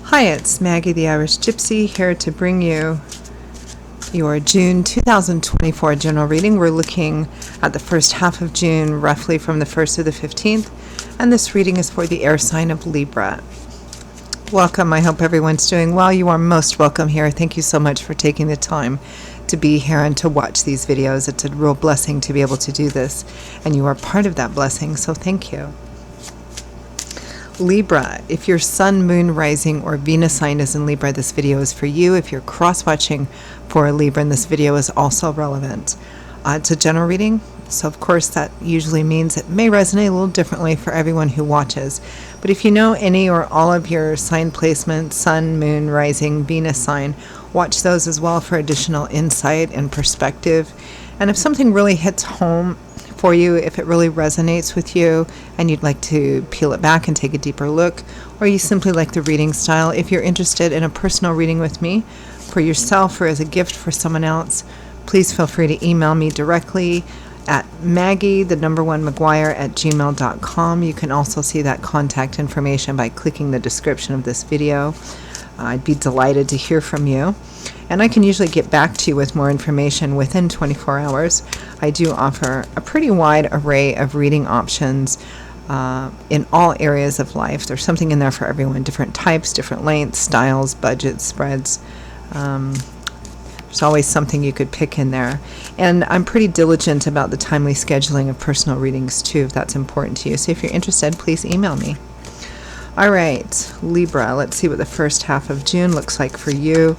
Hi, it's Maggie the Irish Gypsy here to bring you your June 2024 general reading. We're looking at the first half of June, roughly from the 1st to the 15th, and this reading is for the air sign of Libra. Welcome. I hope everyone's doing well. You are most welcome here. Thank you so much for taking the time to be here and to watch these videos. It's a real blessing to be able to do this, and you are part of that blessing, so thank you. Libra, if your sun, moon, rising, or Venus sign is in Libra, this video is for you. If you're cross-watching for a Libra, and this video is also relevant. It's a general reading, so of course that usually means it may resonate a little differently for everyone who watches. But if you know any or all of your sign placements, sun, moon, rising, Venus sign, watch those as well for additional insight and perspective. And if something really hits home for you, if it really resonates with you and you'd like to peel it back and take a deeper look, or you simply like the reading style, if you're interested in a personal reading with me for yourself or as a gift for someone else, please feel free to email me directly at maggie1mcguire@gmail.com. You can also see that contact information by clicking the description of this video. I'd be delighted to hear from you. And I can usually get back to you with more information within 24 hours. I do offer a pretty wide array of reading options in all areas of life. There's something in there for everyone, different types, different lengths, styles, budgets, spreads. There's always something you could pick in there. And I'm pretty diligent about the timely scheduling of personal readings too, if that's important to you. So if you're interested, please email me. All right, Libra, let's see what the first half of June looks like for you.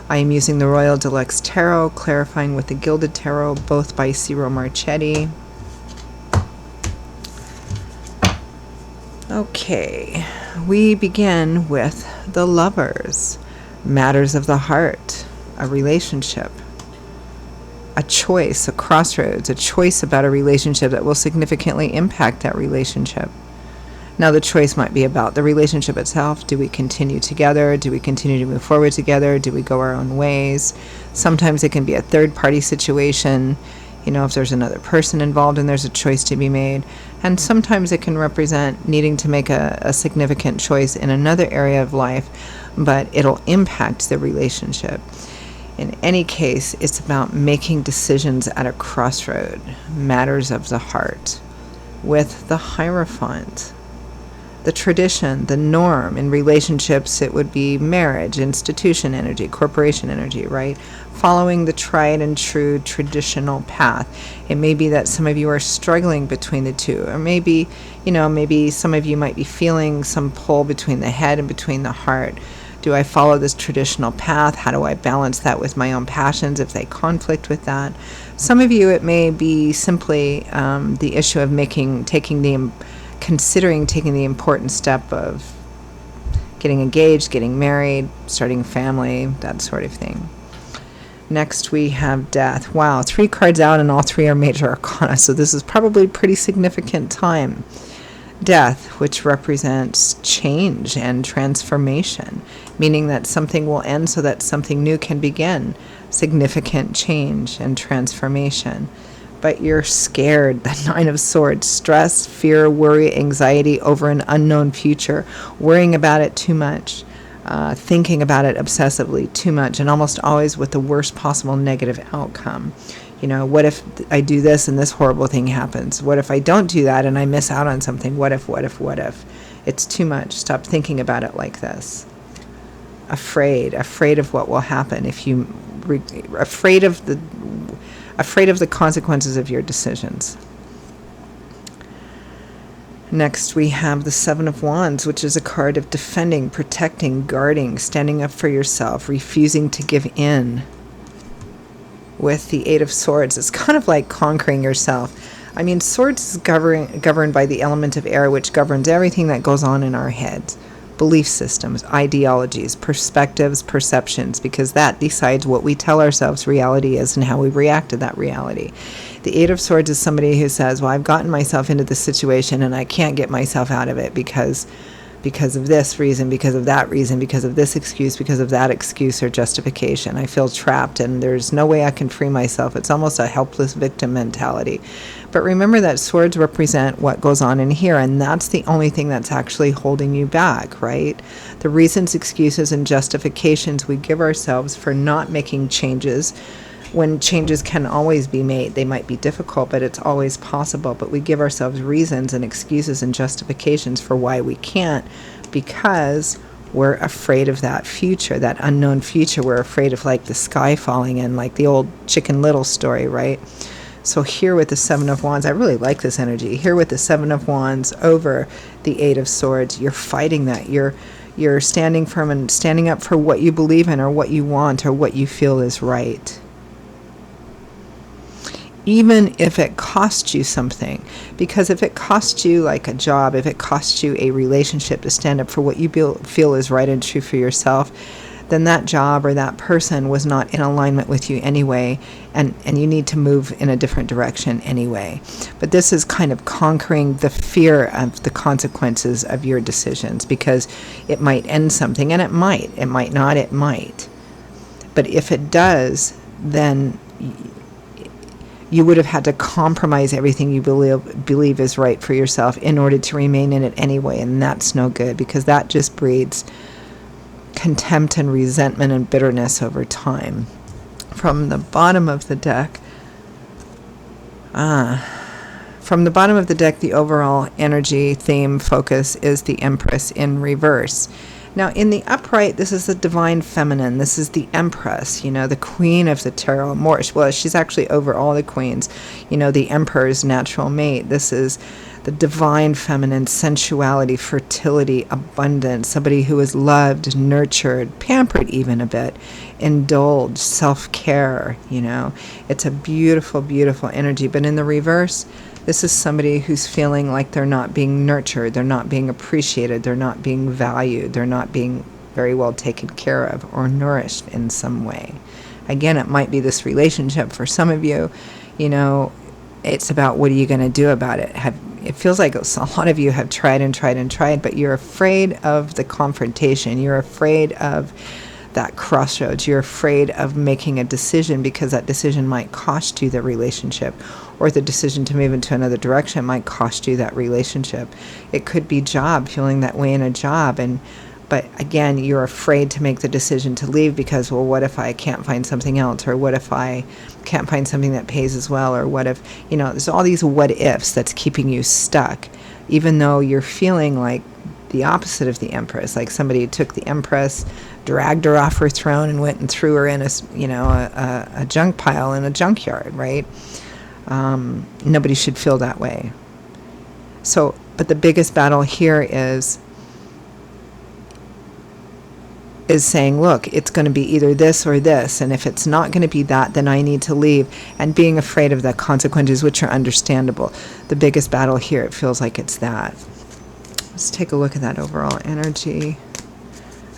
I am using the Royal Deluxe Tarot, clarifying with the Gilded Tarot, both by Ciro Marchetti. Okay, we begin with the Lovers. Matters of the heart, a relationship, a choice, a crossroads, a choice about a relationship that will significantly impact that relationship. Now, the choice might be about the relationship itself. Do we continue together? Do we continue to move forward together? Do we go our own ways? Sometimes it can be a third-party situation, if there's another person involved and there's a choice to be made. And sometimes it can represent needing to make a significant choice in another area of life, but it'll impact the relationship. In any case, it's about making decisions at a crossroad, matters of the heart, with the Hierophant. The tradition, the norm in relationships, it would be marriage, institution energy, corporation energy, right? Following the tried and true traditional path. It may be that some of you are struggling between the two, or maybe some of you might be feeling some pull between the head and between the heart. Do I follow this traditional path? How do I balance that with my own passions if they conflict with that? Some of you, it may be simply the issue of considering taking the important step of getting engaged, getting married, starting a family, that sort of thing. Next we have Death. Wow, 3 cards out and all 3 are major arcana, so this is probably a pretty significant time. Death, which represents change and transformation, meaning that something will end so that something new can begin. Significant change and transformation. But you're scared. The 9 of Swords. Stress, fear, worry, anxiety over an unknown future. Worrying about it too much. Thinking about it obsessively too much. And almost always with the worst possible negative outcome. What if I do this and this horrible thing happens? What if I don't do that and I miss out on something? What if? It's too much. Stop thinking about it like this. Afraid of what will happen if you... afraid of the consequences of your decisions. Next, we have the 7 of Wands, which is a card of defending, protecting, guarding, standing up for yourself, refusing to give in. With the 8 of Swords, it's kind of like conquering yourself. Swords is governed by the element of air, which governs everything that goes on in our heads. Belief systems, ideologies, perspectives, perceptions, because that decides what we tell ourselves reality is and how we react to that reality. The 8 of Swords is somebody who says, well, I've gotten myself into this situation and I can't get myself out of it because because of this reason, because of that reason, because of this excuse, because of that excuse or justification. I feel trapped and there's no way I can free myself. It's almost a helpless victim mentality. But remember that swords represent what goes on in here, and that's the only thing that's actually holding you back, right? The reasons, excuses, and justifications we give ourselves for not making changes, when changes can always be made. They might be difficult, but it's always possible. But we give ourselves reasons and excuses and justifications for why we can't, because we're afraid of that future, that unknown future. We're afraid of like the sky falling in, like the old Chicken Little story, right? So here with the Seven of Wands, I really like this energy. Here with the Seven of Wands over the Eight of Swords, you're fighting that. You're standing firm and standing up for what you believe in or what you want or what you feel is right. Even if it costs you something. Because if it costs you like a job, if it costs you a relationship to stand up for what you feel is right and true for yourself, then that job or that person was not in alignment with you anyway, and you need to move in a different direction anyway. But this is kind of conquering the fear of the consequences of your decisions, because it might end something, and it might not, it might. But if it does, then you would have had to compromise everything you believe is right for yourself in order to remain in it anyway, and that's no good, because that just breeds contempt and resentment and bitterness over time. From the bottom of the deck, the overall energy theme focus is the Empress in reverse. Now, in the upright, this is the divine feminine. This is the Empress, the queen of the tarot. Well, she's actually over all the queens. The Emperor's natural mate. This is the divine feminine, sensuality, fertility, abundance, somebody who is loved, nurtured, pampered even a bit, indulged, self-care, It's a beautiful, beautiful energy. But in the reverse, this is somebody who's feeling like they're not being nurtured, they're not being appreciated, they're not being valued, they're not being very well taken care of or nourished in some way. Again, it might be this relationship. For some of you, it's about what are you going to do about it. It feels like a lot of you have tried and tried and tried, but you're afraid of the confrontation. You're afraid of that crossroads. You're afraid of making a decision, because that decision might cost you the relationship, or the decision to move into another direction might cost you that relationship. It could be job, feeling that way in a job, but again, you're afraid to make the decision to leave because, well, what if I can't find something else? Or what if I can't find something that pays as well? Or what if, there's all these what ifs that's keeping you stuck, even though you're feeling like the opposite of the Empress, like somebody took the Empress, dragged her off her throne and went and threw her in a junk pile in a junkyard, right? Nobody should feel that way. So, but the biggest battle here is saying, look, it's going to be either this or this, and if it's not going to be that, then I need to leave, and being afraid of the consequences, which are understandable. The biggest battle here, it feels like it's that. Let's take a look at that overall energy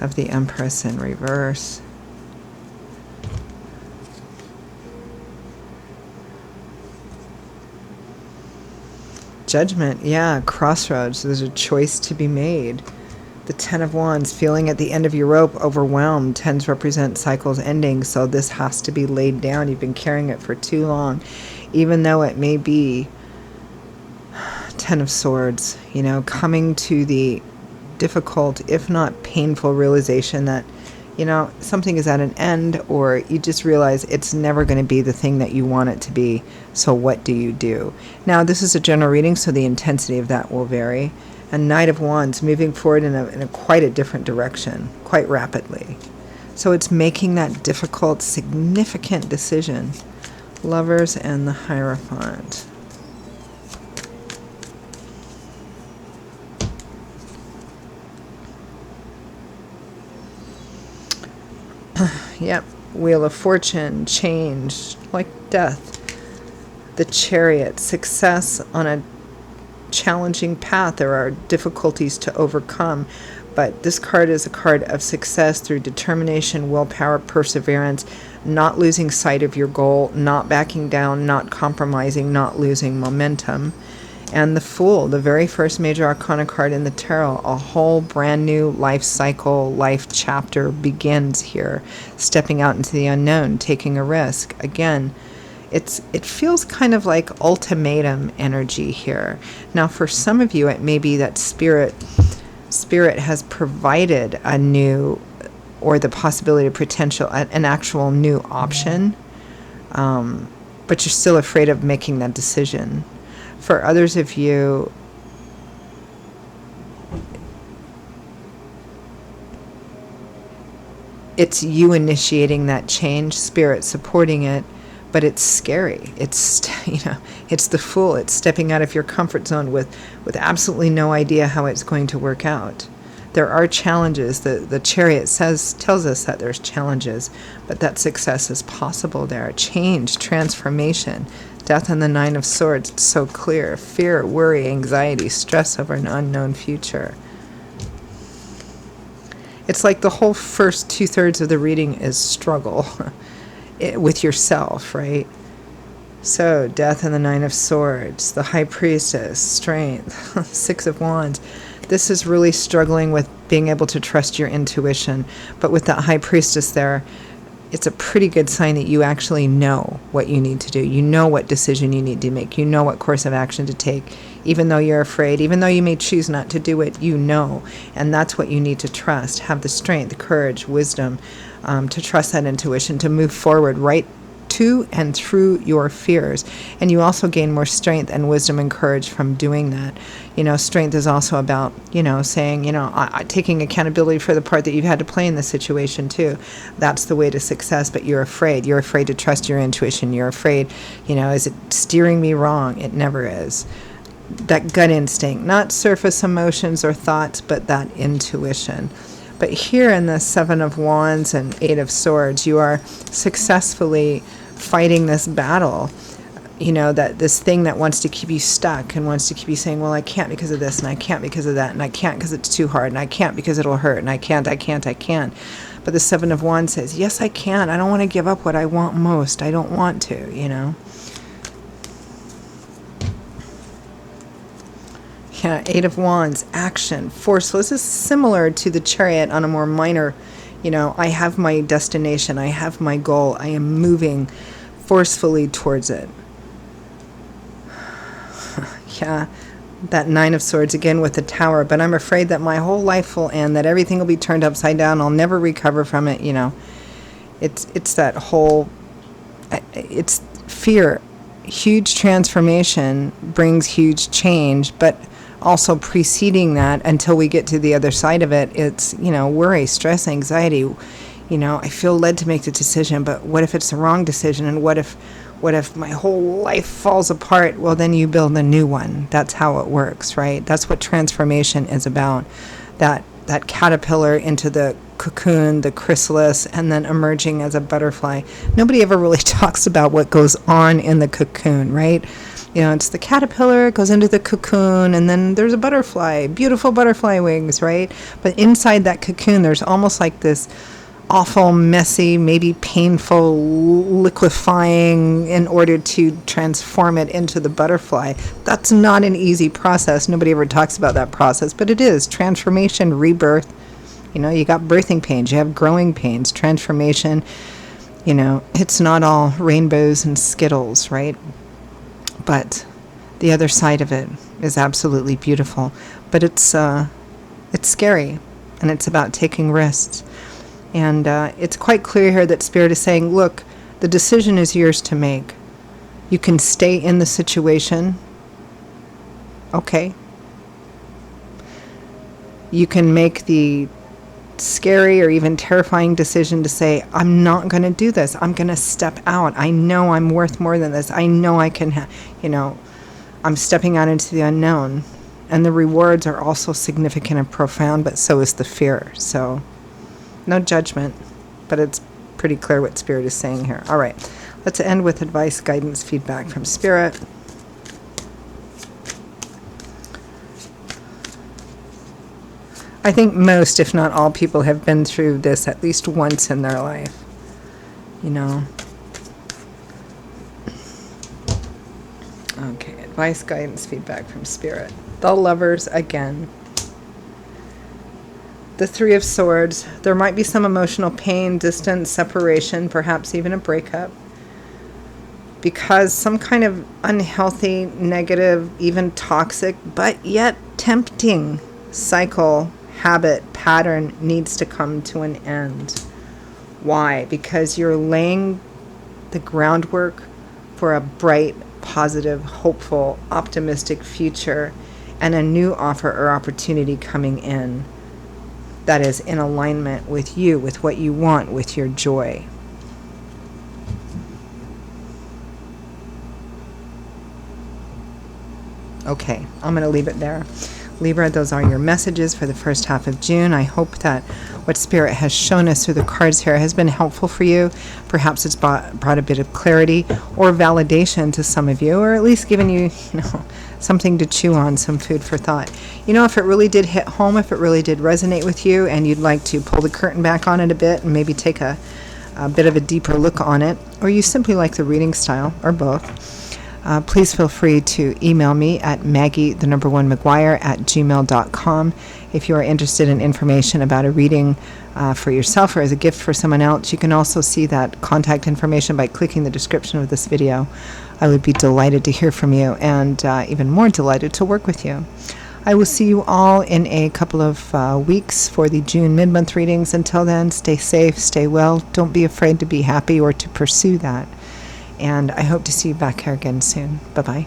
of the Empress in reverse. Judgment, yeah, crossroads. There's a choice to be made. The Ten of Wands, feeling at the end of your rope, overwhelmed. Tens represent cycles ending, so this has to be laid down. You've been carrying it for too long. Even though it may be Ten of Swords, coming to the difficult, if not painful, realization that, something is at an end, or you just realize it's never going to be the thing that you want it to be. So what do you do? Now, this is a general reading, so the intensity of that will vary. And Knight of Wands, moving forward in a quite a different direction, quite rapidly. So it's making that difficult, significant decision. Lovers and the Hierophant. Yep, Wheel of Fortune, change, like death. The Chariot, success on a challenging path. There are difficulties to overcome, but this card is a card of success through determination, willpower, perseverance, not losing sight of your goal, not backing down, not compromising, not losing momentum. And the Fool, the very first major arcana card in the tarot, a whole brand new life cycle, life chapter begins here. Stepping out into the unknown, taking a risk. Again, it feels kind of like ultimatum energy here. Now, for some of you, it may be that spirit has provided a new, or the possibility of potential, an actual new option, but you're still afraid of making that decision. For others of you, it's you initiating that change, spirit supporting it, but it's scary. It's, it's the Fool. It's stepping out of your comfort zone with absolutely no idea how it's going to work out. There are challenges. The Chariot tells us that there's challenges, but that success is possible there. Change, transformation. Death and the Nine of Swords, it's so clear. Fear, worry, anxiety, stress over an unknown future. It's like the whole first 2/3 of the reading is struggle with yourself, right? So, Death and the Nine of Swords, the High Priestess, Strength, Six of Wands. This is really struggling with being able to trust your intuition. But with that High Priestess there, it's a pretty good sign that you actually know what you need to do. You know what decision you need to make. You know what course of action to take. Even though you're afraid, even though you may choose not to do it, you know. And that's what you need to trust. Have the strength, the courage, wisdom to trust that intuition, to move forward right to and through your fears. And you also gain more strength and wisdom and courage from doing that. Strength is also about, saying, taking accountability for the part that you've had to play in the situation too. That's the way to success, but you're afraid. You're afraid to trust your intuition. You're afraid, is it steering me wrong? It never is. That gut instinct, not surface emotions or thoughts, but that intuition. But here in the Seven of Wands and Eight of Swords, you are successfully fighting this battle. That this thing that wants to keep you stuck and wants to keep you saying, well, I can't because of this, and I can't because of that, and I can't because it's too hard, and I can't because it'll hurt, and I can't. But the Seven of Wands says, yes, I can. I don't want to give up what I want most. I don't want to, Yeah, Eight of Wands, action, forceful. This is similar to the Chariot on a more minor, I have my destination, I have my goal, I am moving forcefully towards it. Yeah, that Nine of Swords again with the Tower, but I'm afraid that my whole life will end, that everything will be turned upside down, I'll never recover from it, It's that whole, it's fear. Huge transformation brings huge change, but also preceding that until we get to the other side of it, it's, worry, stress, anxiety. I feel led to make the decision, but what if it's the wrong decision? And what if my whole life falls apart? Well, then you build a new one. That's how it works, right? That's what transformation is about. That caterpillar into the cocoon, the chrysalis, and then emerging as a butterfly. Nobody ever really talks about what goes on in the cocoon, right? It's the caterpillar, it goes into the cocoon, and then there's a butterfly, beautiful butterfly wings, right? But inside that cocoon, there's almost like this awful, messy, maybe painful, liquefying in order to transform it into the butterfly. That's not an easy process. Nobody ever talks about that process, but it is. Transformation, rebirth. You got birthing pains, you have growing pains, transformation. It's not all rainbows and Skittles, right? But the other side of it is absolutely beautiful. But it's scary, and it's about taking risks. And it's quite clear here that Spirit is saying, look, the decision is yours to make. You can stay in the situation. Okay. You can make the scary or even terrifying decision to say, I'm not going to do this. I'm going to step out. I know I'm worth more than this. I know I can, I'm stepping out into the unknown. And the rewards are also significant and profound, but so is the fear. So no judgment, but it's pretty clear what Spirit is saying here. All right, let's end with advice, guidance, feedback from Spirit. I think most, if not all, people have been through this at least once in their life. Okay, advice, guidance, feedback from Spirit. The Lovers again. The Three of Swords. There might be some emotional pain, distance, separation, perhaps even a breakup. Because some kind of unhealthy, negative, even toxic, but yet tempting cycle, habit, pattern needs to come to an end. Why? Because you're laying the groundwork for a bright, positive, hopeful, optimistic future and a new offer or opportunity coming in that is in alignment with you, with what you want, with your joy. Okay, I'm going to leave it there. Libra, those are your messages for the first half of June. I hope that what Spirit has shown us through the cards here has been helpful for you. Perhaps it's brought a bit of clarity or validation to some of you, or at least given you, something to chew on, some food for thought. If it really did hit home, if it really did resonate with you, and you'd like to pull the curtain back on it a bit and maybe take a bit of a deeper look on it, or you simply like the reading style, or both, please feel free to email me at maggie1mcguire@gmail.com. If you are interested in information about a reading for yourself or as a gift for someone else, you can also see that contact information by clicking the description of this video. I would be delighted to hear from you and even more delighted to work with you. I will see you all in a couple of weeks for the June mid-month readings. Until then, stay safe, stay well. Don't be afraid to be happy or to pursue that. And I hope to see you back here again soon. Bye-bye.